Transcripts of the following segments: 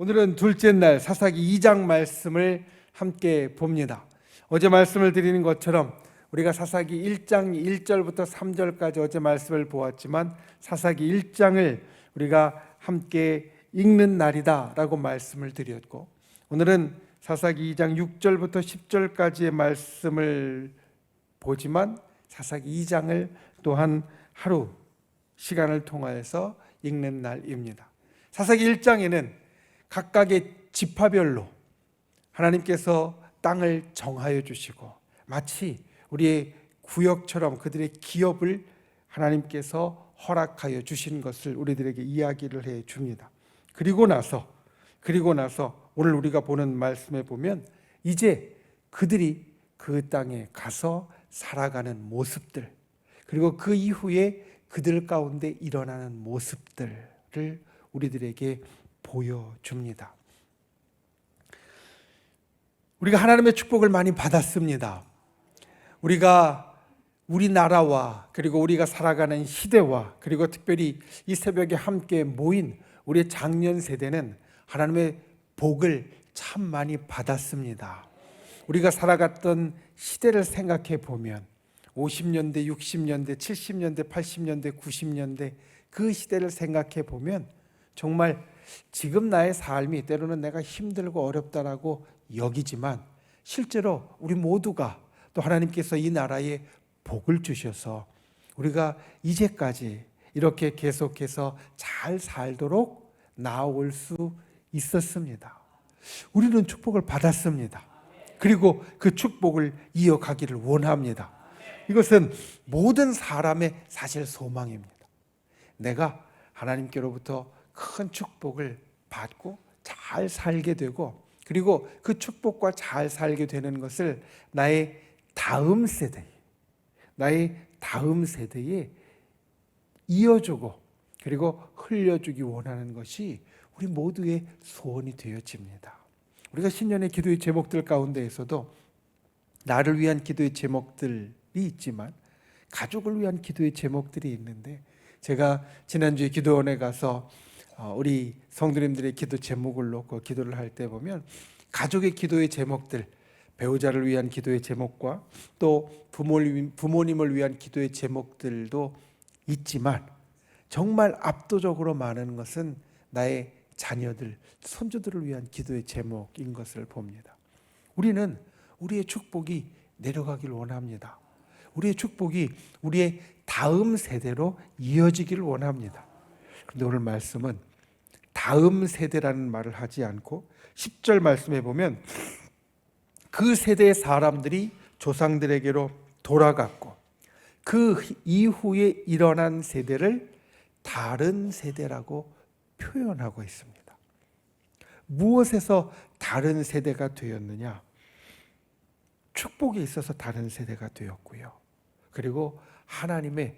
오늘은 둘째 날 사사기 2장 말씀을 함께 봅니다. 어제 말씀을 드리는 것처럼 우리가 사사기 1장 1절부터 3절까지 어제 말씀을 보았지만 사사기 1장을 우리가 함께 읽는 날이다라고 말씀을 드렸고, 오늘은 사사기 2장 6절부터 10절까지의 말씀을 보지만 사사기 2장을 또한 하루 시간을 통하여서 읽는 날입니다. 사사기 1장에는 각각의 지파별로 하나님께서 땅을 정하여 주시고 마치 우리의 구역처럼 그들의 기업을 하나님께서 허락하여 주신 것을 우리들에게 이야기를 해 줍니다. 그리고 나서 오늘 우리가 보는 말씀에 보면 이제 그들이 그 땅에 가서 살아가는 모습들, 그리고 그 이후에 그들 가운데 일어나는 모습들을 우리들에게 보여줍니다. 우리가 하나님의 축복을 많이 받았습니다. 우리나라와 그리고 우리가 살아가는 시대와 그리고 특별히 이 새벽에 함께 모인 우리의 장년 세대는 하나님의 복을 참 많이 받았습니다. 우리가 살아갔던 시대를 생각해 보면 50년대, 60년대, 70년대, 80년대, 90년대 그 시대를 생각해 보면 정말 지금 나의 삶이 때로는 내가 힘들고 어렵다라고 여기지만 실제로 우리 모두가 또 하나님께서 이 나라에 복을 주셔서 우리가 이제까지 이렇게 계속해서 잘 살도록 나아올 수 있었습니다. 우리는 축복을 받았습니다. 그리고 그 축복을 이어가기를 원합니다. 이것은 모든 사람의 사실 소망입니다. 내가 하나님께로부터 큰 축복을 받고 잘 살게 되고, 그리고 그 축복과 잘 살게 되는 것을 나의 다음 세대에 이어주고 그리고 흘려주기 원하는 것이 우리 모두의 소원이 되어집니다. 우리가 신년의 기도의 제목들 가운데에서도 나를 위한 기도의 제목들이 있지만 가족을 위한 기도의 제목들이 있는데, 제가 지난주에 기도원에 가서 우리 성도님들의 기도 제목을 놓고 기도를 할 때 보면 가족의 기도의 제목들, 배우자를 위한 기도의 제목과 또 부모님을 위한 기도의 제목들도 있지만 정말 압도적으로 많은 것은 나의 자녀들, 손주들을 위한 기도의 제목인 것을 봅니다. 우리는 우리의 축복이 내려가길 원합니다. 우리의 축복이 우리의 다음 세대로 이어지기를 원합니다. 그런데 오늘 말씀은 다음 세대라는 말을 하지 않고 10절 말씀에 보면 그 세대의 사람들이 조상들에게로 돌아갔고 그 이후에 일어난 세대를 다른 세대라고 표현하고 있습니다. 무엇에서 다른 세대가 되었느냐? 축복에 있어서 다른 세대가 되었고요. 그리고 하나님의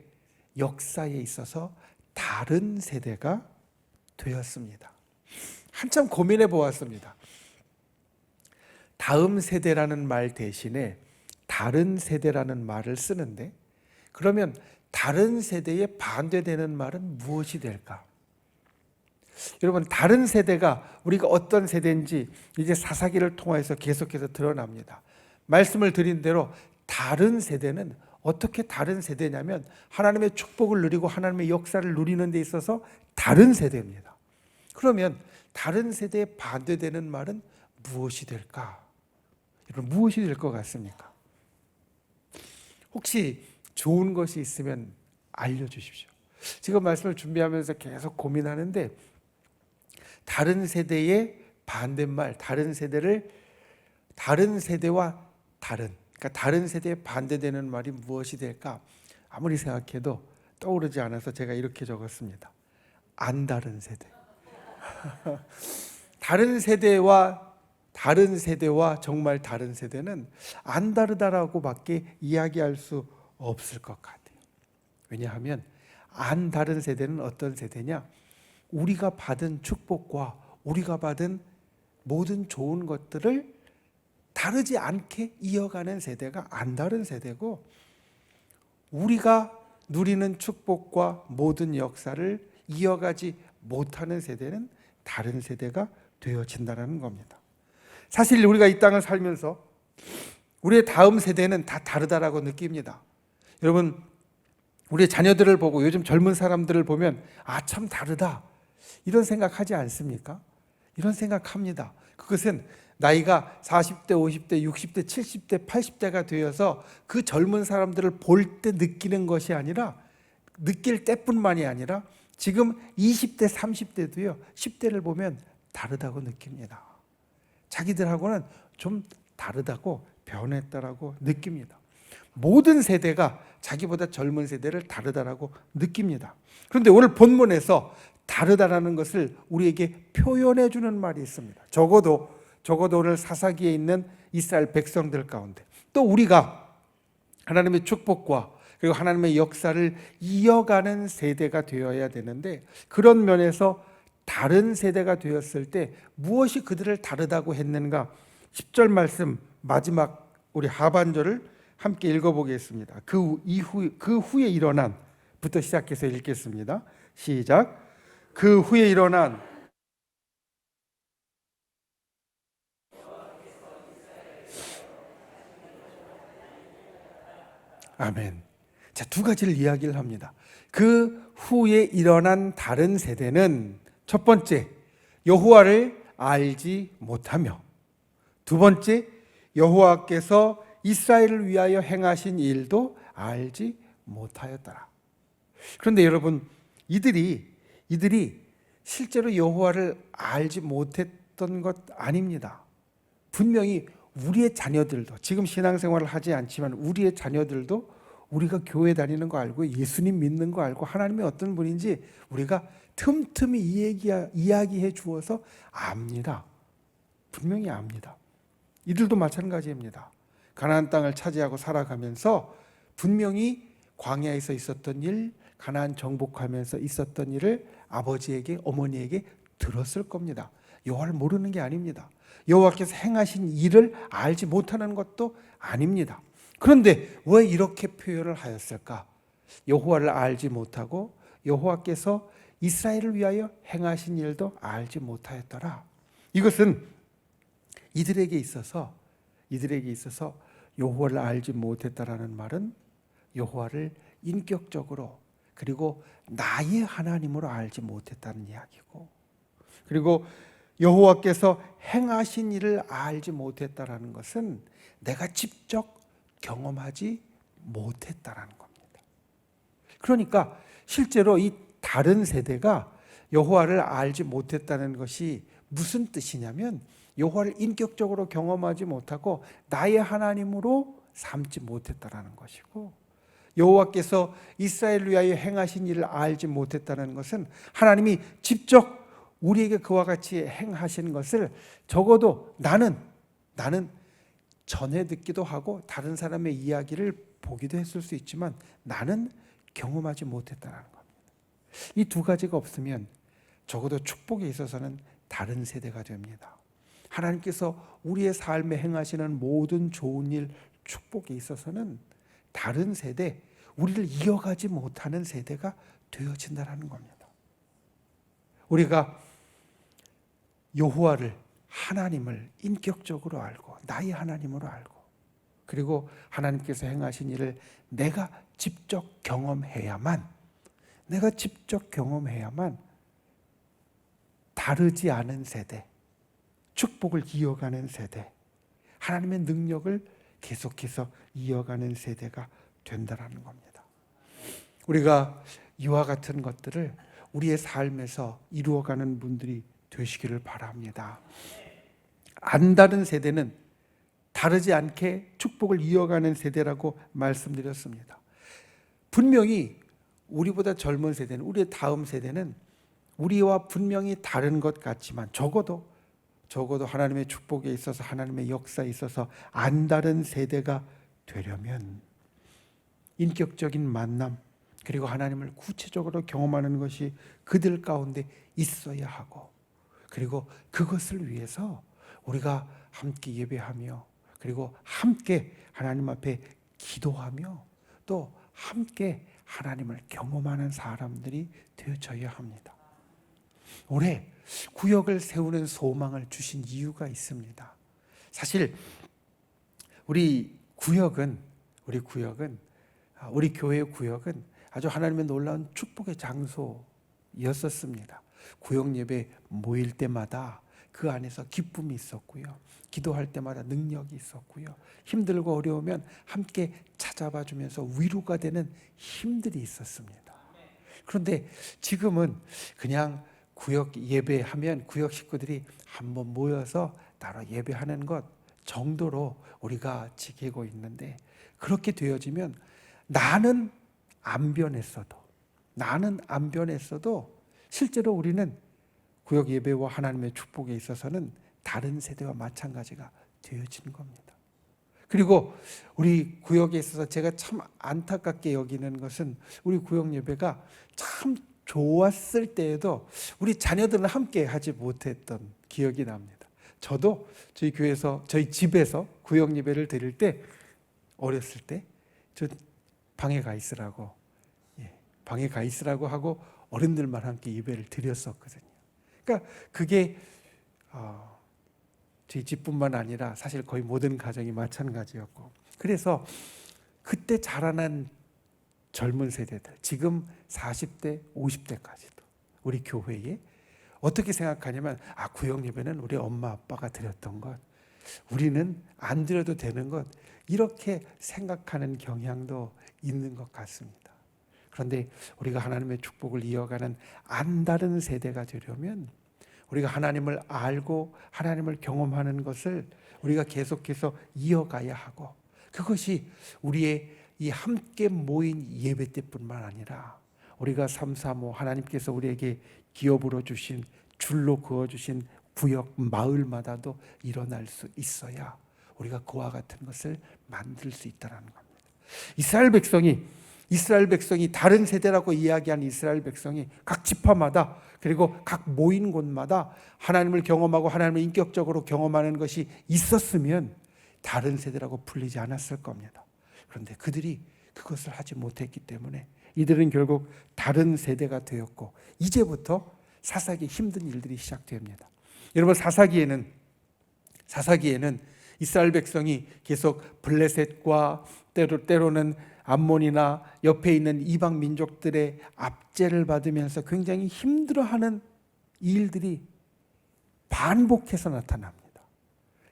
역사에 있어서 다른 세대가 되었습니다. 한참 고민해 보았습니다. 다음 세대라는 말 대신에 다른 세대라는 말을 쓰는데, 그러면 다른 세대에 반대되는 말은 무엇이 될까? 여러분, 다른 세대가 우리가 어떤 세대인지 이제 사사기를 통해서 계속해서 드러납니다. 말씀을 드린 대로 다른 세대는 어떻게 다른 세대냐면 하나님의 축복을 누리고 하나님의 역사를 누리는 데 있어서 다른 세대입니다. 그러면 다른 세대에 반대되는 말은 무엇이 될까? 여러분, 무엇이 될 것 같습니까? 혹시 좋은 것이 있으면 알려주십시오. 지금 말씀을 준비하면서 계속 고민하는데 다른 세대의 반대말, 다른 세대와 그러니까 다른 세대에 반대되는 말이 무엇이 될까? 아무리 생각해도 떠오르지 않아서 제가 이렇게 적었습니다. 안 다른 세대. 다른 세대와 정말 다른 세대는 안 다르다라고밖에 이야기할 수 없을 것 같아요. 왜냐하면 안 다른 세대는 어떤 세대냐? 우리가 받은 축복과 우리가 받은 모든 좋은 것들을 다르지 않게 이어가는 세대가 안 다른 세대고, 우리가 누리는 축복과 모든 역사를 이어가지 못하는 세대는 다른 세대가 되어진다는 겁니다. 사실 우리가 이 땅을 살면서 우리의 다음 세대는 다 다르다라고 느낍니다. 여러분, 우리의 자녀들을 보고 요즘 젊은 사람들을 보면 참 다르다 이런 생각하지 않습니까? 이런 생각합니다. 그것은 나이가 40대, 50대, 60대, 70대, 80대가 되어서 그 젊은 사람들을 볼 때 느끼는 것이 아니라, 느낄 때뿐만이 아니라 지금 20대, 30대도요 10대를 보면 다르다고 느낍니다. 자기들하고는 좀 다르다고, 변했다라고 느낍니다. 모든 세대가 자기보다 젊은 세대를 다르다라고 느낍니다. 그런데 오늘 본문에서 다르다라는 것을 우리에게 표현해 주는 말이 있습니다. 적어도 오늘 사사기에 있는 이스라엘 백성들 가운데, 또 우리가 하나님의 축복과 그리고 하나님의 역사를 이어가는 세대가 되어야 되는데, 그런 면에서 다른 세대가 되었을 때 무엇이 그들을 다르다고 했는가? 10절 말씀 마지막 우리 하반절을 함께 읽어보겠습니다. 그 후에 일어난 부터 시작해서 읽겠습니다. 시작. 그 후에 일어난 아멘. 자, 두 가지를 이야기를 합니다. 그 후에 일어난 다른 세대는 첫 번째, 여호와를 알지 못하며, 두 번째, 여호와께서 이스라엘을 위하여 행하신 일도 알지 못하였더라. 그런데 여러분, 이들이 실제로 여호와를 알지 못했던 것 아닙니다. 분명히 우리의 자녀들도, 지금 신앙생활을 하지 않지만 우리의 자녀들도 우리가 교회 다니는 거 알고 예수님 믿는 거 알고 하나님이 어떤 분인지 우리가 틈틈이 이야기해 주어서 압니다. 분명히 압니다. 이들도 마찬가지입니다. 가나안 땅을 차지하고 살아가면서 분명히 광야에서 있었던 일, 가나안 정복하면서 있었던 일을 아버지에게, 어머니에게 들었을 겁니다. 여호와를 모르는 게 아닙니다. 여호와께서 행하신 일을 알지 못하는 것도 아닙니다. 그런데 왜 이렇게 표현을 하였을까? 여호와를 알지 못하고 여호와께서 이스라엘을 위하여 행하신 일도 알지 못하였더라. 이것은 이들에게 있어서 여호와를 알지 못했다라는 말은 여호와를 인격적으로, 그리고 나의 하나님으로 알지 못했다는 이야기고, 그리고 여호와께서 행하신 일을 알지 못했다라는 것은 내가 직접 경험하지 못했다라는 겁니다. 그러니까 실제로 이 다른 세대가 여호와를 알지 못했다는 것이 무슨 뜻이냐면, 여호와를 인격적으로 경험하지 못하고 나의 하나님으로 삼지 못했다라는 것이고, 여호와께서 이스라엘을 위하여 행하신 일을 알지 못했다는 것은 하나님이 직접 우리에게 그와 같이 행하신 것을 적어도 나는 전해 듣기도 하고 다른 사람의 이야기를 보기도 했을 수 있지만 나는 경험하지 못했다는 겁니다. 이 두 가지가 없으면 적어도 축복에 있어서는 다른 세대가 됩니다. 하나님께서 우리의 삶에 행하시는 모든 좋은 일, 축복에 있어서는 다른 세대, 우리를 이어가지 못하는 세대가 되어진다는 겁니다. 우리가 여호와를, 하나님을 인격적으로 알고 나의 하나님으로 알고, 그리고 하나님께서 행하신 일을 내가 직접 경험해야만 다르지 않은 세대, 축복을 이어가는 세대, 하나님의 능력을 계속해서 이어가는 세대가 된다는 겁니다. 우리가 이와 같은 것들을 우리의 삶에서 이루어가는 분들이 되시기를 바랍니다. 안 다른 세대는 다르지 않게 축복을 이어가는 세대라고 말씀드렸습니다. 분명히 우리보다 젊은 세대는, 우리의 다음 세대는 우리와 분명히 다른 것 같지만 적어도 하나님의 축복에 있어서, 하나님의 역사에 있어서 안 다른 세대가 되려면 인격적인 만남, 그리고 하나님을 구체적으로 경험하는 것이 그들 가운데 있어야 하고, 그리고 그것을 위해서 우리가 함께 예배하며, 그리고 함께 하나님 앞에 기도하며, 또 함께 하나님을 경험하는 사람들이 되어져야 합니다. 올해 구역을 세우는 소망을 주신 이유가 있습니다. 사실 우리 교회의 구역은 아주 하나님의 놀라운 축복의 장소였었습니다. 구역 예배 모일 때마다 그 안에서 기쁨이 있었고요. 기도할 때마다 능력이 있었고요. 힘들고 어려우면 함께 찾아봐 주면서 위로가 되는 힘들이 있었습니다. 그런데 지금은 그냥 구역 예배하면 구역 식구들이 한번 모여서 따로 예배하는 것 정도로 우리가 지키고 있는데, 그렇게 되어지면 나는 안 변했어도 실제로 우리는 구역 예배와 하나님의 축복에 있어서는 다른 세대와 마찬가지가 되어지는 겁니다. 그리고 우리 구역에 있어서 제가 참 안타깝게 여기는 것은 우리 구역 예배가 참 좋았을 때에도 우리 자녀들은 함께 하지 못했던 기억이 납니다. 저도 저희 집에서 구역 예배를 드릴 때, 어렸을 때 저 방에 가 있으라고 하고 어른들만 함께 예배를 드렸었거든요. 그러니까 그게 저희 집뿐만 아니라 사실 거의 모든 가정이 마찬가지였고, 그래서 그때 자라난 젊은 세대들, 지금 40대, 50대까지도 우리 교회에 어떻게 생각하냐면, 구역 예배는 우리 엄마 아빠가 드렸던 것, 우리는 안 드려도 되는 것, 이렇게 생각하는 경향도 있는 것 같습니다. 그런데 우리가 하나님의 축복을 이어가는 안다른 세대가 되려면 우리가 하나님을 알고 하나님을 경험하는 것을 우리가 계속해서 이어가야 하고, 그것이 우리의 이 함께 모인 예배 때뿐만 아니라 우리가 335 하나님께서 우리에게 기업으로 주신, 줄로 그어주신 구역 마을마다도 일어날 수 있어야 우리가 그와 같은 것을 만들 수 있다는 겁니다. 이스라엘 백성이 다른 세대라고 이야기한 이스라엘 백성이 각 지파마다, 그리고 각 모인 곳마다 하나님을 경험하고 하나님을 인격적으로 경험하는 것이 있었으면 다른 세대라고 불리지 않았을 겁니다. 그런데 그들이 그것을 하지 못했기 때문에 이들은 결국 다른 세대가 되었고, 이제부터 사사기 힘든 일들이 시작됩니다. 여러분, 사사기에는 이스라엘 백성이 계속 블레셋과 때로는 암몬이나 옆에 있는 이방 민족들의 압제를 받으면서 굉장히 힘들어하는 일들이 반복해서 나타납니다.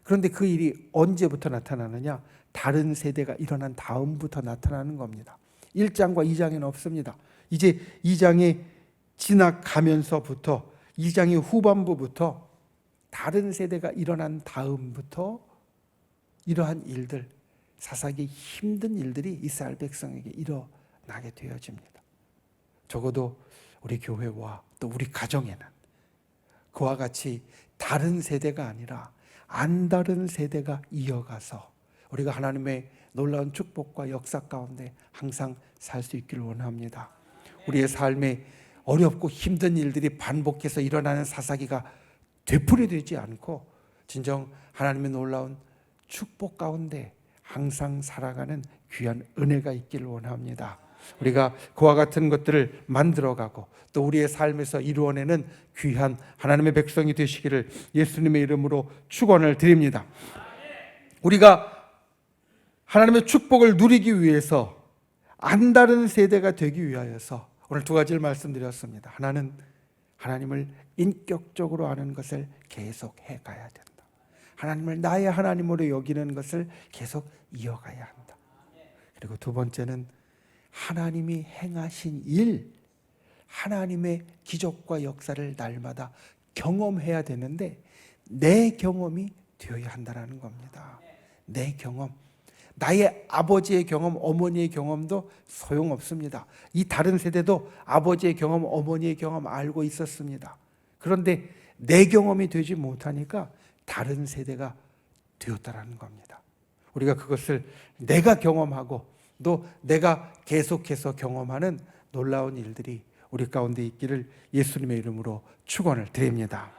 그런데 그 일이 언제부터 나타나느냐? 다른 세대가 일어난 다음부터 나타나는 겁니다. 1장과 2장에는 없습니다. 이제 2장에 지나가면서부터, 2장의 후반부부터 다른 세대가 일어난 다음부터 이러한 일들, 사사기 힘든 일들이 이스라엘 백성에게 일어나게 되어집니다. 적어도 우리 교회와 또 우리 가정에는 그와 같이 다른 세대가 아니라 안다른 세대가 이어가서 우리가 하나님의 놀라운 축복과 역사 가운데 항상 살 수 있기를 원합니다. 우리의 삶에 어렵고 힘든 일들이 반복해서 일어나는 사사기가 되풀이되지 않고 진정 하나님의 놀라운 축복 가운데 항상 살아가는 귀한 은혜가 있기를 원합니다. 우리가 그와 같은 것들을 만들어가고 또 우리의 삶에서 이루어내는 귀한 하나님의 백성이 되시기를 예수님의 이름으로 축원을 드립니다. 우리가 하나님의 축복을 누리기 위해서 안다른 세대가 되기 위하여서 오늘 두 가지를 말씀드렸습니다. 하나는 하나님을 인격적으로 아는 것을 계속해 가야 된다. 하나님을 나의 하나님으로 여기는 것을 계속 이어가야 한다. 그리고 두 번째는 하나님이 행하신 일, 하나님의 기적과 역사를 날마다 경험해야 되는데 내 경험이 되어야 한다는 겁니다. 내 경험, 나의 아버지의 경험, 어머니의 경험도 소용없습니다. 이 다른 세대도 아버지의 경험, 어머니의 경험 알고 있었습니다. 그런데 내 경험이 되지 못하니까 다른 세대가 되었다라는 겁니다. 우리가 그것을 내가 경험하고 또 내가 계속해서 경험하는 놀라운 일들이 우리 가운데 있기를 예수님의 이름으로 축원을 드립니다.